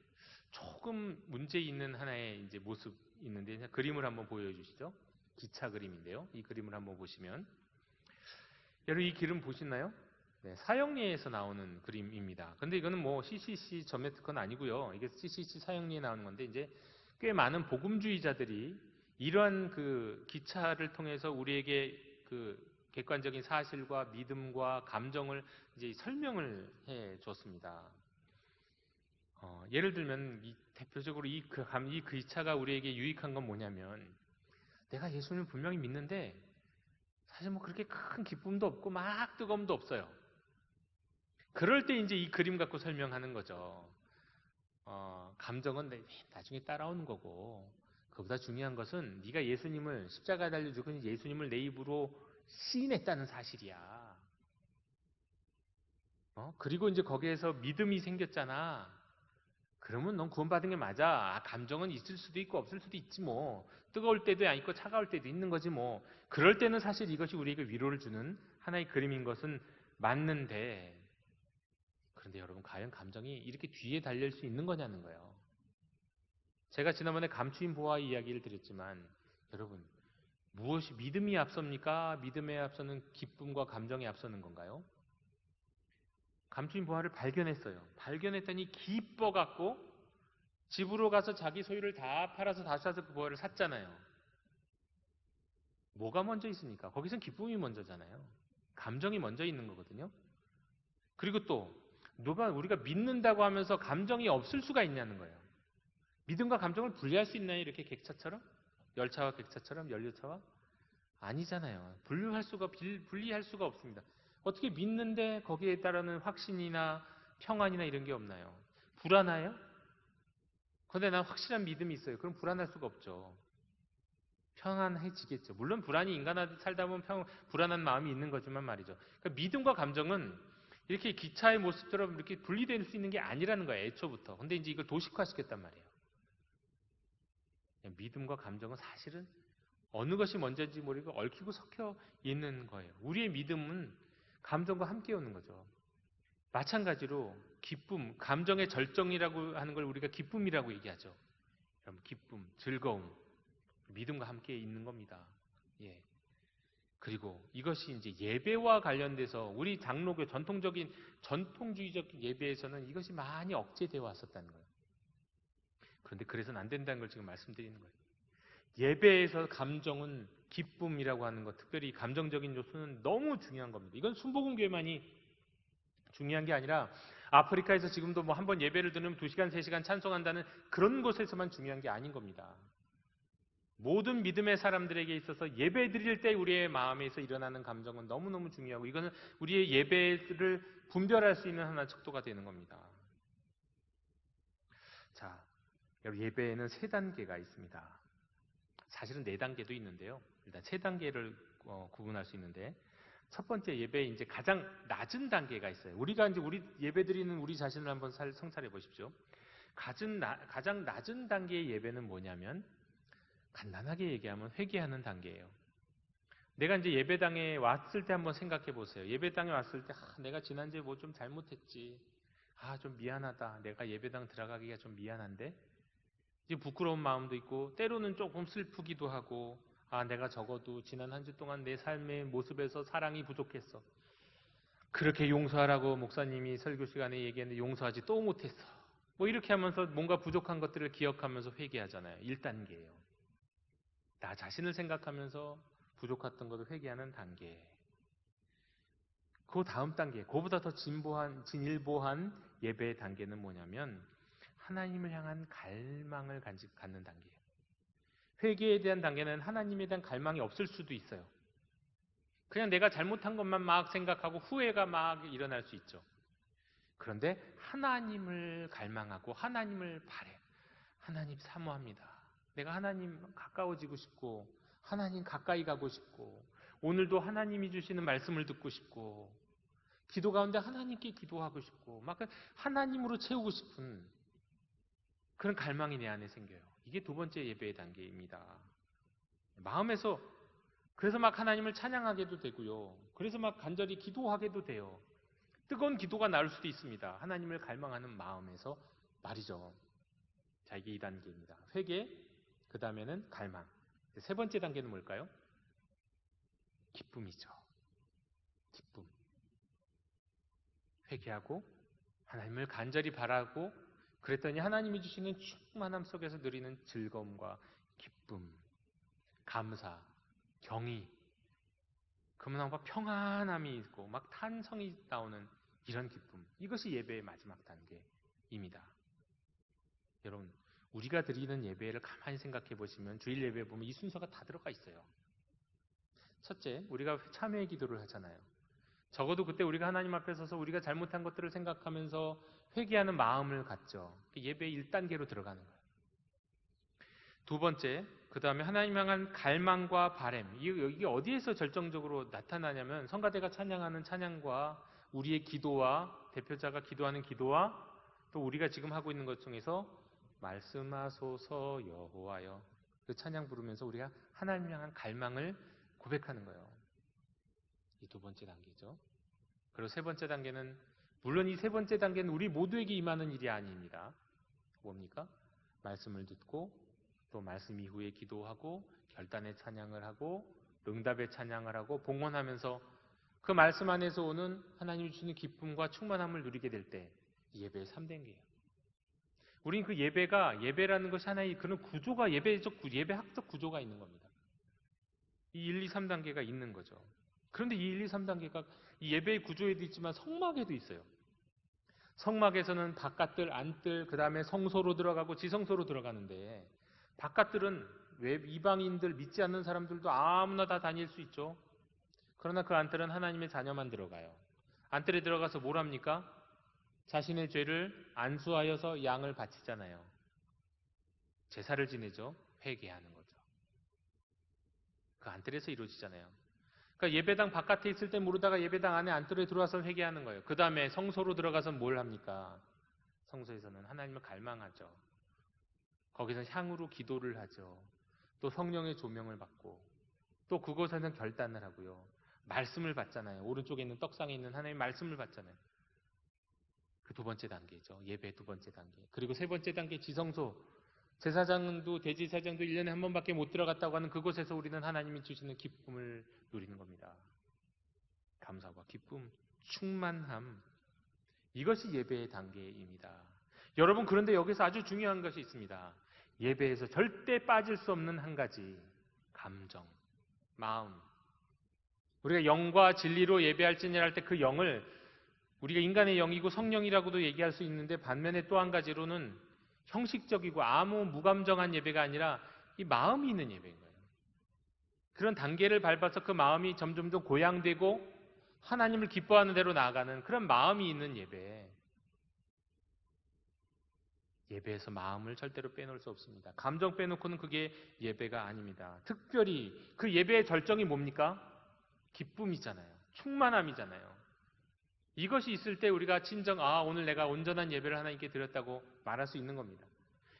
조금 문제 있는 하나의 이제 모습 있는데 그림을 한번 보여주시죠. 기차 그림인데요. 이 그림을 한번 보시면 여러분 이 그림 보시나요? 네, 사형리에서 나오는 그림입니다. 근데 이거는 뭐 CCC 전매특허는 아니고요. 이게 CCC 사형리에 나오는 건데 이제 꽤 많은 복음주의자들이 이러한 그 기차를 통해서 우리에게 그 객관적인 사실과 믿음과 감정을 이제 설명을 해 줬습니다. 예를 들면 대표적으로 이 기차가 우리에게 유익한 건 뭐냐면 내가 예수님을 분명히 믿는데 사실 뭐 그렇게 큰 기쁨도 없고 막 뜨거움도 없어요. 그럴 때 이제 이 그림 갖고 설명하는 거죠. 감정은 나중에 따라오는 거고 그보다 중요한 것은 네가 예수님을 십자가에 달려주고 예수님을 내 입으로 시인했다는 사실이야. 그리고 이제 거기에서 믿음이 생겼잖아. 그러면 넌 구원받은 게 맞아. 감정은 있을 수도 있고 없을 수도 있지 뭐. 뜨거울 때도 있고 차가울 때도 있는 거지 뭐. 그럴 때는 사실 이것이 우리에게 위로를 주는 하나의 그림인 것은 맞는데 그런데 여러분 과연 감정이 이렇게 뒤에 달릴 수 있는 거냐는 거예요. 제가 지난번에 감추인 보화 이야기를 드렸지만 여러분 무엇이 믿음이 앞섭니까? 믿음에 앞서는 기쁨과 감정이 앞서는 건가요? 감추인 보화를 발견했어요. 발견했더니 기뻐갖고 집으로 가서 자기 소유를 다 팔아서 다시 와서 그 보화를 샀잖아요. 뭐가 먼저 있습니까? 거기선 기쁨이 먼저잖아요. 감정이 먼저 있는 거거든요. 그리고 또 누가 우리가 믿는다고 하면서 감정이 없을 수가 있냐는 거예요. 믿음과 감정을 분리할 수 있나요? 이렇게 객차처럼? 열차와 객차처럼? 연료차와? 아니잖아요. 분리할 수가 없습니다. 어떻게 믿는데 거기에 따르는 확신이나 평안이나 이런 게 없나요? 불안해요? 그런데 난 확실한 믿음이 있어요. 그럼 불안할 수가 없죠. 평안해지겠죠. 물론 불안이 인간한테 살다 보면 불안한 마음이 있는 거지만 말이죠. 그러니까 믿음과 감정은 이렇게 기차의 모습처럼 이렇게 분리될 수 있는 게 아니라는 거예요. 애초부터. 근데 이제 이걸 도식화시켰단 말이에요. 믿음과 감정은 사실은 어느 것이 먼저인지 모르고 얽히고 섞여 있는 거예요. 우리의 믿음은 감정과 함께 오는 거죠. 마찬가지로 기쁨, 감정의 절정이라고 하는 걸 우리가 기쁨이라고 얘기하죠. 기쁨, 즐거움, 믿음과 함께 있는 겁니다. 예. 그리고 이것이 이제 예배와 관련돼서 우리 장로교 전통주의적 예배에서는 이것이 많이 억제되어 왔었다는 거예요. 그런데 그래서는 안 된다는 걸 지금 말씀드리는 거예요. 예배에서 감정은 기쁨이라고 하는 것, 특별히 감정적인 요소는 너무 중요한 겁니다. 이건 순복음교회만이 중요한 게 아니라 아프리카에서 지금도 뭐 한번 예배를 드리면 2시간, 3시간 찬송한다는 그런 곳에서만 중요한 게 아닌 겁니다. 모든 믿음의 사람들에게 있어서 예배 드릴 때 우리의 마음에서 일어나는 감정은 너무너무 중요하고 이거는 우리의 예배를 분별할 수 있는 하나의 척도가 되는 겁니다. 자, 여러분 예배에는 3단계가 있습니다. 사실은 4단계도 있는데요. 일단 3단계를 구분할 수 있는데 첫 번째 예배에 이제 가장 낮은 단계가 있어요. 우리가 이제 우리 예배 드리는 우리 자신을 한번 성찰해 보십시오. 가장 낮은 단계의 예배는 뭐냐면 간단하게 얘기하면 회개하는 단계예요. 내가 이제 예배당에 왔을 때 한번 생각해 보세요. 예배당에 왔을 때 내가 지난주에 뭐 좀 잘못했지. 좀 미안하다. 내가 예배당 들어가기가 좀 미안한데 이제 부끄러운 마음도 있고 때로는 조금 슬프기도 하고 내가 적어도 지난 한 주 동안 내 삶의 모습에서 사랑이 부족했어. 그렇게 용서하라고 목사님이 설교 시간에 얘기했는데 용서하지 또 못했어. 뭐 이렇게 하면서 뭔가 부족한 것들을 기억하면서 회개하잖아요. 1단계예요. 나 자신을 생각하면서 부족했던 것을 회개하는 단계. 그 다음 단계, 그보다 더 진일보한 예배의 단계는 뭐냐면 하나님을 향한 갈망을 갖는 단계예요. 회개에 대한 단계는 하나님에 대한 갈망이 없을 수도 있어요. 그냥 내가 잘못한 것만 막 생각하고 후회가 막 일어날 수 있죠. 그런데 하나님을 갈망하고 하나님을 바래. 하나님 사모합니다. 내가 하나님 가까워지고 싶고 하나님 가까이 가고 싶고 오늘도 하나님이 주시는 말씀을 듣고 싶고 기도 가운데 하나님께 기도하고 싶고 막 하나님으로 채우고 싶은 그런 갈망이 내 안에 생겨요. 이게 2번째 예배의 단계입니다. 마음에서 그래서 막 하나님을 찬양하게도 되고요. 그래서 막 간절히 기도하게도 돼요. 뜨거운 기도가 나올 수도 있습니다. 하나님을 갈망하는 마음에서 말이죠. 자, 이게 2단계입니다. 회개, 그 다음에는 갈망. 3번째 단계는 뭘까요? 기쁨이죠. 기쁨. 회개하고 하나님을 간절히 바라고 그랬더니 하나님이 주시는 충만함 속에서 누리는 즐거움과 기쁨, 감사, 경의, 그러면 막 평안함이 있고 막 탄성이 나오는 이런 기쁨. 이것이 예배의 마지막 단계입니다. 여러분, 우리가 드리는 예배를 가만히 생각해 보시면 주일 예배에 보면 이 순서가 다 들어가 있어요. 첫째, 우리가 참회의 기도를 하잖아요. 적어도 그때 우리가 하나님 앞에 서서 우리가 잘못한 것들을 생각하면서 회개하는 마음을 갖죠. 예배의 1단계로 들어가는 거예요. 2번째, 그 다음에 하나님 향한 갈망과 바램. 이게 어디에서 절정적으로 나타나냐면 성가대가 찬양하는 찬양과 우리의 기도와 대표자가 기도하는 기도와 또 우리가 지금 하고 있는 것 중에서 말씀하소서 여호와여 그 찬양 부르면서 우리가 하나님 향한 갈망을 고백하는 거예요. 이 2번째 단계죠. 그리고 3번째 단계는 물론 이 3번째 단계는 우리 모두에게 임하는 일이 아닙니다. 뭡니까? 말씀을 듣고 또 말씀 이후에 기도하고 결단의 찬양을 하고 응답의 찬양을 하고 봉헌하면서 그 말씀 안에서 오는 하나님이 주시는 기쁨과 충만함을 누리게 될 때 예배의 3단계예요. 우리는 그 예배라는 것이 하나의 그런 구조가 예배학적 구조가 있는 겁니다. 이 1, 2, 3단계가 있는 거죠. 그런데 이 1, 2, 3단계가 이 예배의 구조에도 있지만 성막에도 있어요. 성막에서는 바깥들, 안뜰, 그 다음에 성소로 들어가고 지성소로 들어가는데 바깥들은 이방인들, 믿지 않는 사람들도 아무나 다 다닐 수 있죠. 그러나 그 안뜰은 하나님의 자녀만 들어가요. 안뜰에 들어가서 뭘 합니까? 자신의 죄를 안수하여서 양을 바치잖아요. 제사를 지내죠. 회개하는 거죠. 그 안뜰에서 이루어지잖아요. 그러니까 예배당 바깥에 있을 때 모르다가 예배당 안에 안뜰에 들어와서 회개하는 거예요. 그 다음에 성소로 들어가서 뭘 합니까? 성소에서는 하나님을 갈망하죠. 거기서 향으로 기도를 하죠. 또 성령의 조명을 받고 또 그곳에서는 결단을 하고요. 말씀을 받잖아요. 오른쪽에 있는 떡상에 있는 하나님의 말씀을 받잖아요. 그 2번째 단계죠. 예배의 2번째 단계. 그리고 3번째 단계 지성소. 제사장도 대제사장도 1년에 한 번밖에 못 들어갔다고 하는 그곳에서 우리는 하나님이 주시는 기쁨을 누리는 겁니다. 감사와 기쁨, 충만함. 이것이 예배의 단계입니다. 여러분 그런데 여기서 아주 중요한 것이 있습니다. 예배에서 절대 빠질 수 없는 한 가지 감정, 마음. 우리가 영과 진리로 예배할지니라 할 때 그 영을 우리가 인간의 영이고 성령이라고도 얘기할 수 있는데 반면에 또 한 가지로는 형식적이고 아무 무감정한 예배가 아니라 이 마음이 있는 예배인 거예요. 그런 단계를 밟아서 그 마음이 점점 더 고양되고 하나님을 기뻐하는 대로 나아가는 그런 마음이 있는 예배. 예배에서 마음을 절대로 빼놓을 수 없습니다. 감정 빼놓고는 그게 예배가 아닙니다. 특별히 그 예배의 절정이 뭡니까? 기쁨이잖아요. 충만함이잖아요. 이것이 있을 때 우리가 진정 오늘 내가 온전한 예배를 하나님께 드렸다고 말할 수 있는 겁니다.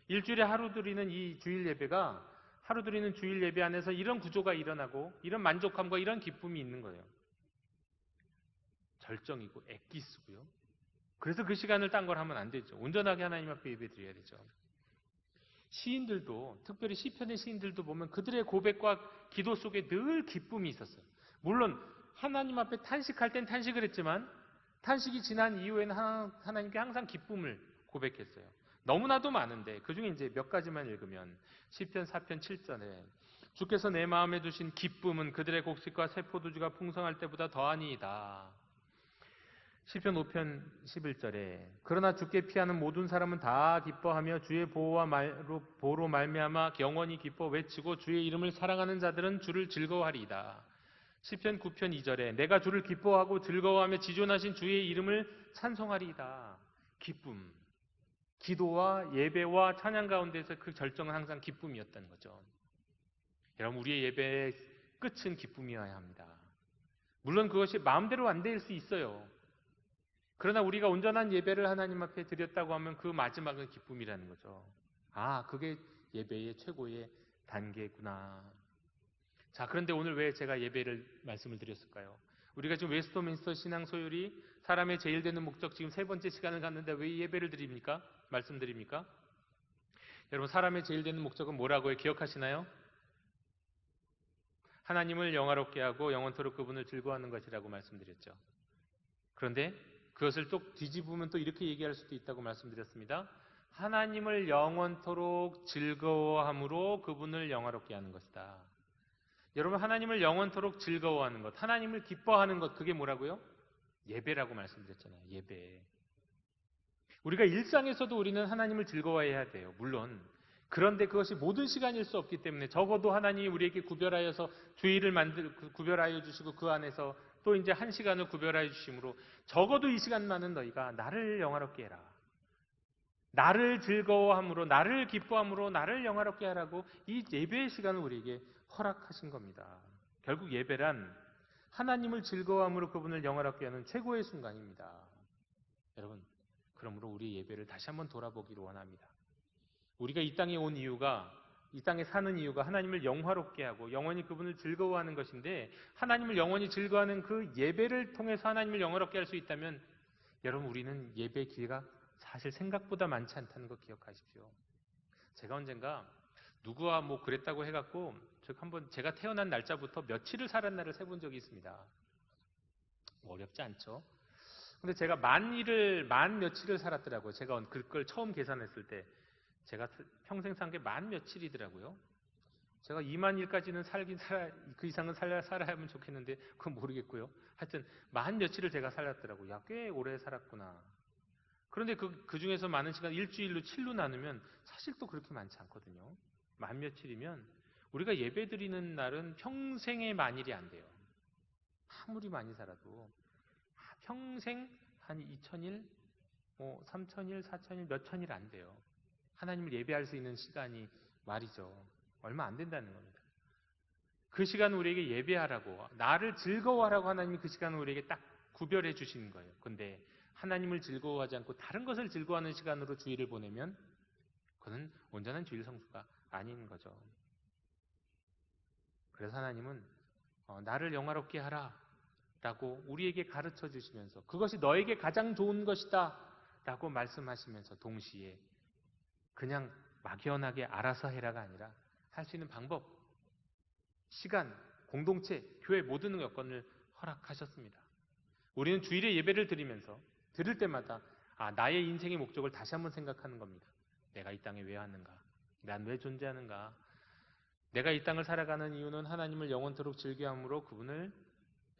일주일에 하루 드리는 이 주일 예배가 하루 드리는 주일 예배 안에서 이런 구조가 일어나고 이런 만족함과 이런 기쁨이 있는 거예요. 절정이고 엑기스고요. 그래서 그 시간을 딴 걸 하면 안 되죠. 온전하게 하나님 앞에 예배 드려야 되죠. 시인들도, 특별히 시편의 시인들도 보면 그들의 고백과 기도 속에 늘 기쁨이 있었어요. 물론 하나님 앞에 탄식할 땐 탄식을 했지만 탄식이 지난 이후에는 하나님께 항상 기쁨을 고백했어요. 너무나도 많은데 그중에 이제 몇 가지만 읽으면 시편 4편 7절에 주께서 내 마음에 두신 기쁨은 그들의 곡식과 새 포도주가 풍성할 때보다 더하니이다. 시편 5편 11절에 그러나 주께 피하는 모든 사람은 다 기뻐하며 주의 보호로 말미암아 영원히 기뻐 외치고 주의 이름을 사랑하는 자들은 주를 즐거워하리이다. 시편 9편 2절에 내가 주를 기뻐하고 즐거워하며 지존하신 주의 이름을 찬송하리이다. 기쁨, 기도와 예배와 찬양 가운데서 그 절정은 항상 기쁨이었다는 거죠. 여러분, 우리의 예배의 끝은 기쁨이어야 합니다. 물론 그것이 마음대로 안 될 수 있어요. 그러나 우리가 온전한 예배를 하나님 앞에 드렸다고 하면 그 마지막은 기쁨이라는 거죠. 그게 예배의 최고의 단계구나. 자, 그런데 오늘 왜 제가 예배를 말씀을 드렸을까요? 우리가 지금 웨스트민스터 신앙 소율이 사람의 제일 되는 목적 지금 세 번째 시간을 갔는데 왜 예배를 드립니까? 말씀드립니까? 여러분, 사람의 제일 되는 목적은 뭐라고요? 기억하시나요? 하나님을 영화롭게 하고 영원토록 그분을 즐거워하는 것이라고 말씀드렸죠. 그런데 그것을 또 뒤집으면 또 이렇게 얘기할 수도 있다고 말씀드렸습니다. 하나님을 영원토록 즐거워함으로 그분을 영화롭게 하는 것이다. 여러분, 하나님을 영원토록 즐거워하는 것, 하나님을 기뻐하는 것, 그게 뭐라고요? 예배라고 말씀드렸잖아요. 예배. 우리가 일상에서도 우리는 하나님을 즐거워해야 돼요. 물론. 그런데 그것이 모든 시간일 수 없기 때문에 적어도 하나님이 우리에게 구별하여서 주일을 구별하여 주시고 그 안에서 또 이제 한 시간을 구별하여 주심으로 적어도 이 시간만은 너희가 나를 영화롭게 해라. 나를 즐거워함으로, 나를 기뻐함으로, 나를 영화롭게 하라고 이 예배의 시간을 우리에게 허락하신 겁니다. 결국 예배란 하나님을 즐거워함으로 그분을 영화롭게 하는 최고의 순간입니다. 여러분, 그러므로 우리 예배를 다시 한번 돌아보기를 원합니다. 우리가 이 땅에 온 이유가, 이 땅에 사는 이유가 하나님을 영화롭게 하고 영원히 그분을 즐거워하는 것인데, 하나님을 영원히 즐거워하는 그 예배를 통해서 하나님을 영화롭게 할 수 있다면 여러분, 우리는 예배 기회가 사실 생각보다 많지 않다는 거 기억하십시오. 제가 언젠가 누구와 그랬다고 해갖고 한번 제가 태어난 날짜부터 며칠을 살았나를 세본 적이 있습니다. 어렵지 않죠? 근데 제가 만 며칠을 살았더라고요. 제가 그걸 처음 계산했을 때 제가 평생 산 게 만 며칠이더라고요. 제가 2만 일까지는 그 이상은 살아야면 좋겠는데 그건 모르겠고요. 하여튼 만 며칠을 제가 살았더라고요. 야, 꽤 오래 살았구나. 그런데 그 중에서 많은 시간 일주일로 7로 나누면 사실 또 그렇게 많지 않거든요. 만 며칠이면 우리가 예배 드리는 날은 평생의 만일이 안 돼요. 아무리 많이 살아도 평생 한 2000일, 3000일, 4000일, 몇천일 안 돼요. 하나님을 예배할 수 있는 시간이 말이죠. 얼마 안 된다는 겁니다. 그 시간을 우리에게 예배하라고, 나를 즐거워하라고 하나님이 그 시간을 우리에게 딱 구별해 주시는 거예요. 근데 하나님을 즐거워하지 않고 다른 것을 즐거워하는 시간으로 주일을 보내면 그건 온전한 주일 성수가 아닌 거죠. 그래서 하나님은 나를 영화롭게 하라 라고 우리에게 가르쳐 주시면서 그것이 너에게 가장 좋은 것이다 라고 말씀하시면서 동시에 그냥 막연하게 알아서 해라가 아니라 할 수 있는 방법, 시간, 공동체, 교회 모든 여건을 허락하셨습니다. 우리는 주일에 예배를 드리면서 들을 때마다 나의 인생의 목적을 다시 한번 생각하는 겁니다. 내가 이 땅에 왜 왔는가? 난 왜 존재하는가? 내가 이 땅을 살아가는 이유는 하나님을 영원토록 즐겨함으로 그분을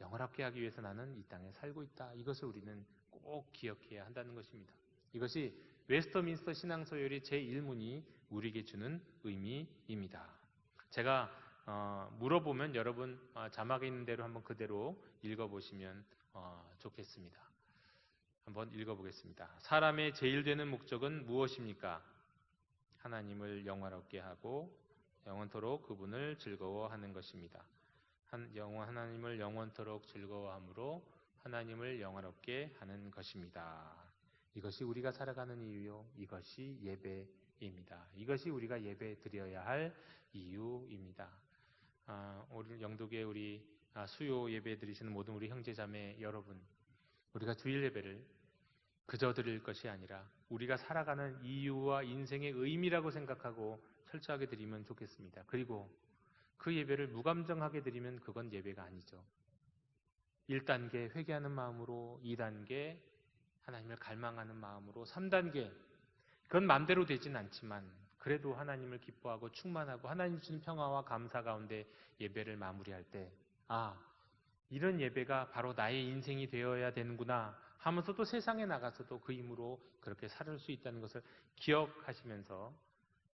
영원하게 하기 위해서 나는 이 땅에 살고 있다. 이것을 우리는 꼭 기억해야 한다는 것입니다. 이것이 웨스터민스터 신앙서열이 제1문이 우리에게 주는 의미입니다. 제가 물어보면 여러분 자막에 있는 대로 한번 그대로 읽어보시면 좋겠습니다. 한번 읽어보겠습니다. 사람의 제일 되는 목적은 무엇입니까? 하나님을 영화롭게 하고 영원토록 그분을 즐거워하는 것입니다. 하나님을 영원토록 즐거워함으로 하나님을 영화롭게 하는 것입니다. 이것이 우리가 살아가는 이유요. 이것이 예배입니다. 이것이 우리가 예배 드려야 할 이유입니다. 오늘 영도교회 우리 수요 예배 드리시는 모든 우리 형제자매 여러분, 우리가 주일 예배를 그저 드릴 것이 아니라 우리가 살아가는 이유와 인생의 의미라고 생각하고 철저하게 드리면 좋겠습니다. 그리고 그 예배를 무감정하게 드리면 그건 예배가 아니죠. 1단계 회개하는 마음으로, 2단계 하나님을 갈망하는 마음으로, 3단계 그건 마음대로 되진 않지만 그래도 하나님을 기뻐하고 충만하고 하나님 주신 평화와 감사 가운데 예배를 마무리할 때 이런 예배가 바로 나의 인생이 되어야 되는구나 하면서도 세상에 나가서도 그 힘으로 그렇게 살 수 있다는 것을 기억하시면서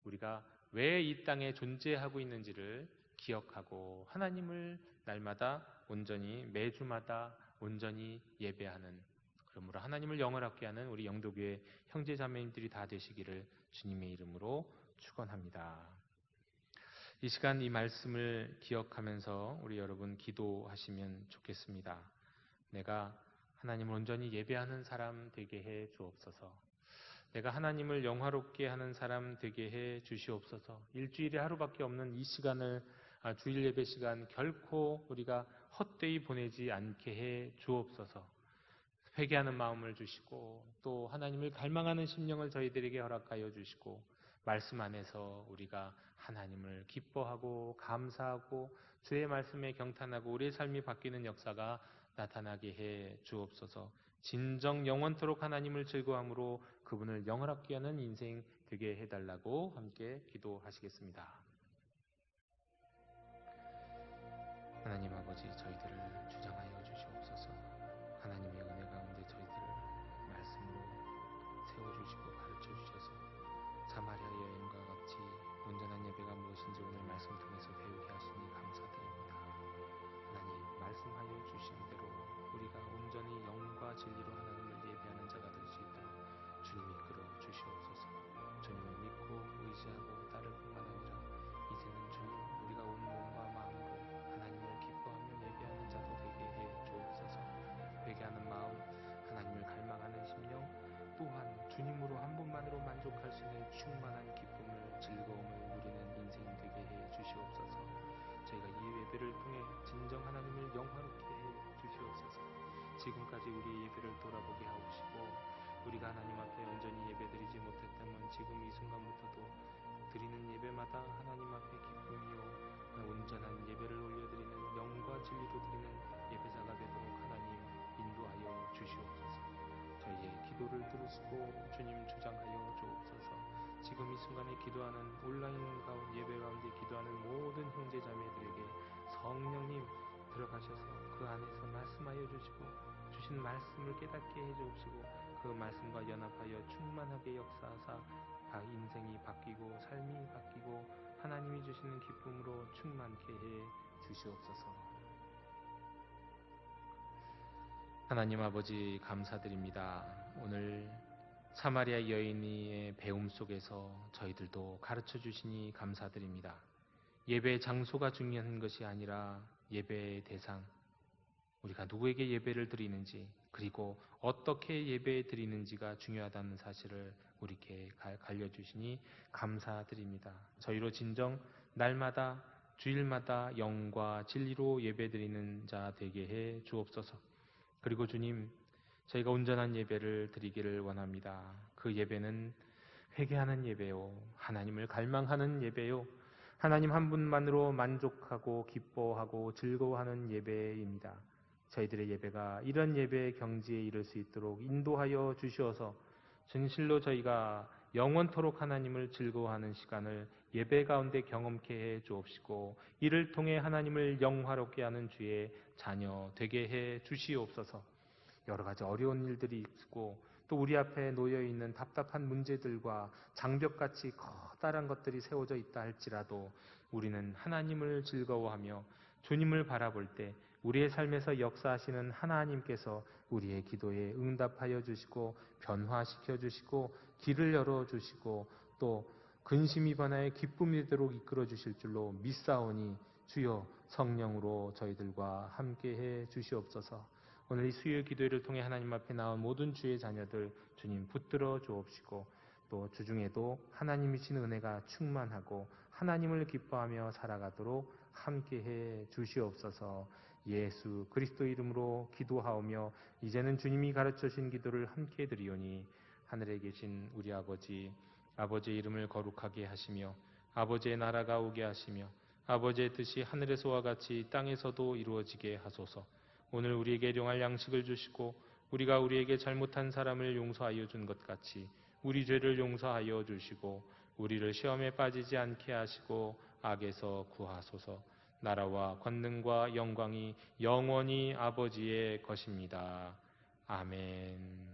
우리가 왜 이 땅에 존재하고 있는지를 기억하고 하나님을 날마다 온전히 매주마다 온전히 예배하는, 그러므로 하나님을 영원하게 하는 우리 영도교회 형제자매님들이 다 되시기를 주님의 이름으로 축원합니다. 이 시간 이 말씀을 기억하면서 우리 여러분 기도하시면 좋겠습니다. 내가 하나님을 온전히 예배하는 사람 되게 해 주옵소서. 내가 하나님을 영화롭게 하는 사람 되게 해 주시옵소서. 일주일에 하루밖에 없는 이 시간을, 주일 예배 시간 결코 우리가 헛되이 보내지 않게 해 주옵소서. 회개하는 마음을 주시고 또 하나님을 갈망하는 심령을 저희들에게 허락하여 주시고 말씀 안에서 우리가 하나님을 기뻐하고 감사하고 주의 말씀에 경탄하고 우리의 삶이 바뀌는 역사가 나타나게 해 주옵소서. 진정 영원토록 하나님을 즐거워함으로 그분을 영원하게 하는 인생 되게 해달라고 함께 기도하시겠습니다. 하나님 아버지, 저희들을 주장하여 주시옵소서. 하나님의 은혜 가운데 저희들을 말씀으로 세워주시고 가르쳐 주셔서 사마리아 여인과 같이 온전한 예배가 무엇인지 오늘 말씀 통해서 배우게 하시니 감사드립니다. 하나님, 말씀하여 주신 대로 우리가 온전히 영과 진리로 하나님을 예배하는 자가 될 수 있도록 주님 이끌어 주시옵소서. 주님을 믿고 의지하고 따를 뿐만 아니라 이제는 주님, 우리가 온 몸과 마음으로 하나님을 기뻐하며 예배하는 자도 되게 해 주옵소서. 회개하는 마음, 하나님을 갈망하는 심령, 또한 주님으로 한 분만으로 만족할 수 있는 충만한 기쁨을, 즐거움을 누리는 인생 되게 해 주시옵소서. 저희가 이 예배를 통해 진정 하나님을 영화롭게 해 주시옵소서. 지금까지 우리 예배를 돌아보게 하옵시고 우리가 하나님 앞에 온전히 예배드리지 못했다면 지금 이 순간부터도 드리는 예배마다 하나님 앞에 기쁨이요 온전한 예배를 올려드리는 영과 진리로 드리는 예배자가 되도록 하나님 인도하여 주시옵소서. 저희의 기도를 들으시고 주님 주장하여 주옵소서. 지금 이 순간에 기도하는 온라인 예배 가운데 기도하는 모든 형제자매들에게 성령님 들어가셔서 그 안에서 말씀하여 주시고 주신 말씀을 깨닫게 해 주옵시고 그 말씀과 연합하여 충만하게 역사하사 인생이 바뀌고 삶이 바뀌고 하나님이 주시는 기쁨으로 충만케 해 주시옵소서. 하나님 아버지, 감사드립니다. 오늘 사마리아 여인의 배움 속에서 저희들도 가르쳐 주시니 감사드립니다. 예배의 장소가 중요한 것이 아니라 예배의 대상, 우리가 누구에게 예배를 드리는지 그리고 어떻게 예배 드리는지가 중요하다는 사실을 우리에게 알려주시니 감사드립니다. 저희로 진정 날마다 주일마다 영과 진리로 예배 드리는 자 되게 해 주옵소서. 그리고 주님, 저희가 온전한 예배를 드리기를 원합니다. 그 예배는 회개하는 예배요, 하나님을 갈망하는 예배요, 하나님 한 분만으로 만족하고 기뻐하고 즐거워하는 예배입니다. 저희들의 예배가 이런 예배의 경지에 이를 수 있도록 인도하여 주시어서 진실로 저희가 영원토록 하나님을 즐거워하는 시간을 예배 가운데 경험케 해 주옵시고 이를 통해 하나님을 영화롭게 하는 주의 자녀 되게 해 주시옵소서. 여러 가지 어려운 일들이 있고 또 우리 앞에 놓여 있는 답답한 문제들과 장벽같이 커다란 것들이 세워져 있다 할지라도 우리는 하나님을 즐거워하며 주님을 바라볼 때 우리의 삶에서 역사하시는 하나님께서 우리의 기도에 응답하여 주시고 변화시켜 주시고 길을 열어 주시고 또 근심이 변화에 기쁨이 되도록 이끌어 주실 줄로 믿사오니 주여 성령으로 저희들과 함께해 주시옵소서. 오늘 이 수요 기도회를 통해 하나님 앞에 나온 모든 주의 자녀들 주님 붙들어 주옵시고 또 주중에도 하나님이신 은혜가 충만하고 하나님을 기뻐하며 살아가도록 함께해 주시옵소서. 예수 그리스도 이름으로 기도하오며 이제는 주님이 가르쳐 주신 기도를 함께 드리오니 하늘에 계신 우리 아버지, 아버지의 이름을 거룩하게 하시며 아버지의 나라가 오게 하시며 아버지의 뜻이 하늘에서와 같이 땅에서도 이루어지게 하소서. 오늘 우리에게 일용할 양식을 주시고 우리가 우리에게 잘못한 사람을 용서하여 준 것 같이 우리 죄를 용서하여 주시고 우리를 시험에 빠지지 않게 하시고 악에서 구하소서. 나라와 권능과 영광이 영원히 아버지의 것입니다. 아멘.